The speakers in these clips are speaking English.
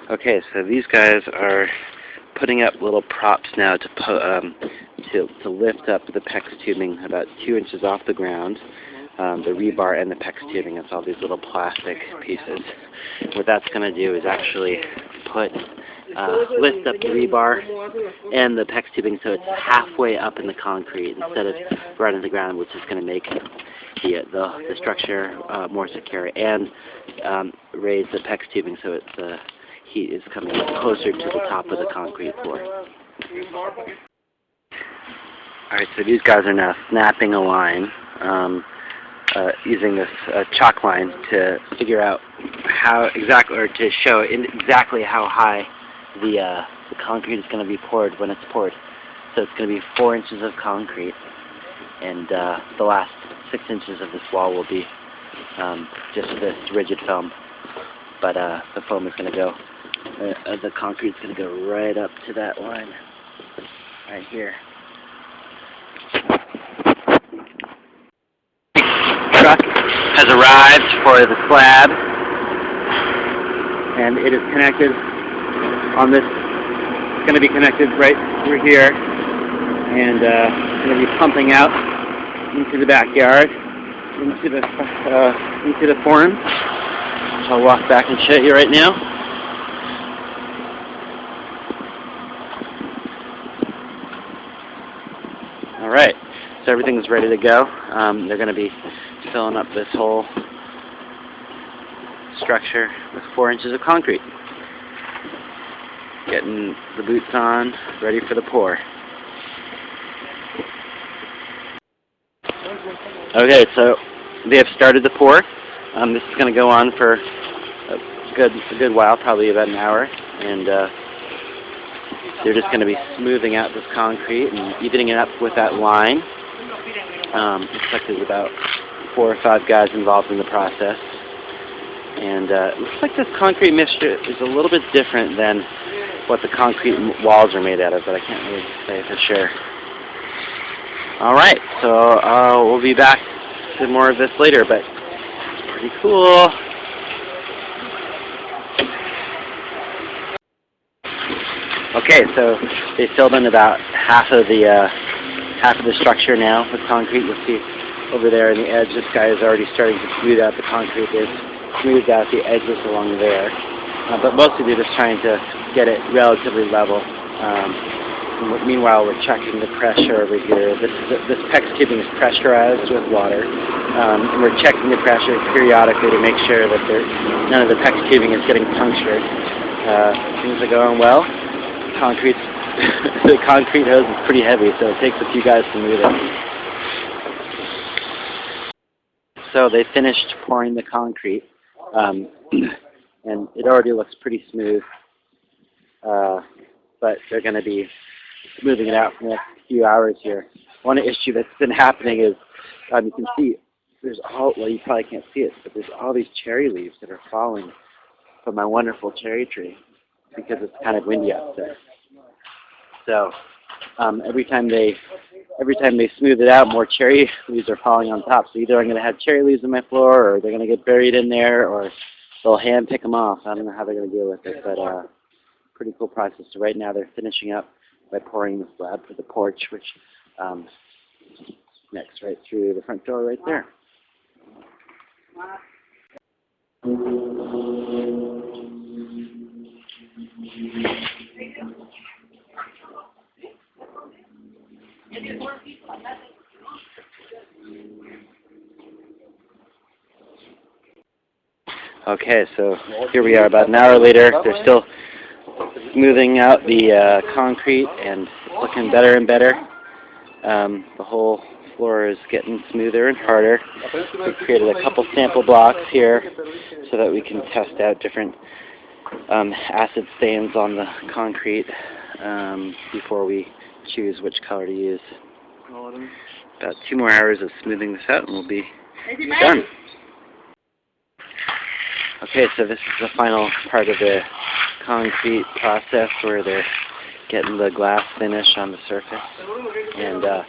Okay, so these guys are putting up little props now to lift up the PEX tubing about 2 inches off the ground. The rebar and the PEX tubing. It's all these little plastic pieces. What that's going to do is actually lift up the rebar and the PEX tubing so it's halfway up in the concrete instead of right on the ground, which is going to make the structure more secure and raise the PEX tubing so the heat is coming closer to the top of the concrete floor. Alright, so these guys are now snapping a line using this chalk line to figure out how exactly, or to show exactly how high the concrete is going to be poured when it's poured. So it's going to be 4 inches of concrete, and the last 6 inches of this wall will be just this rigid foam. But the foam is going to go, the concrete is going to go right up to that line, right here. Truck has arrived for the slab, and it is connected on this. It's going to be connected right through here, and it's going to be pumping out into the backyard, into the form. I'll walk back and show you right now. All right, so everything's ready to go. They're going to be filling up this whole structure with 4 inches of concrete. Getting the boots on, ready for the pour. Okay, so they have started the pour. This is going to go on for a good while, probably about an hour, and they're just going to be smoothing out this concrete and evening it up with that line. Looks like there's about 4 or 5 guys involved in the process, and it looks like this concrete mixture is a little bit different than what the concrete walls are made out of, but I can't really say for sure. Alright, so we'll be back to more of this later, but it's pretty cool. Okay, so they filled in about half of the structure now with concrete. You'll see over there on the edge, this guy is already starting to smooth out the concrete. They've smoothed out the edges along there. But mostly they're just trying to get it relatively level. Meanwhile, we're checking the pressure over here. This PEX tubing is pressurized with water. And we're checking the pressure periodically to make sure that none of the PEX tubing is getting punctured. Things are going well. The concrete hose is pretty heavy, so it takes a few guys to move it. So they finished pouring the concrete, and it already looks pretty smooth, but they're going to be smoothing it out for the next few hours here. One issue that's been happening is, you can see, well, you probably can't see it, but there's all these cherry leaves that are falling from my wonderful cherry tree because it's kind of windy outside. So every time they smooth it out, more cherry leaves are falling on top. So either I'm going to have cherry leaves on my floor, or they're going to get buried in there, or they'll hand pick them off. I don't know how they're going to deal with it, but pretty cool process. So right now they're finishing up by pouring the slab for the porch, which connects right through the front door right there. Okay, so here we are about an hour later. They're still smoothing out the concrete, and it's looking better and better. The whole floor is getting smoother and harder. We created a couple sample blocks here so that we can test out different acid stains on the concrete before we choose which color to use. About 2 more hours of smoothing this out and we'll be done. Okay, so this is the final part of the concrete process where they're getting the glass finish on the surface, and they're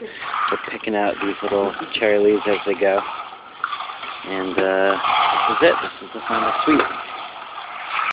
picking out these little cherry leaves as they go. And this is it. This is the final suite.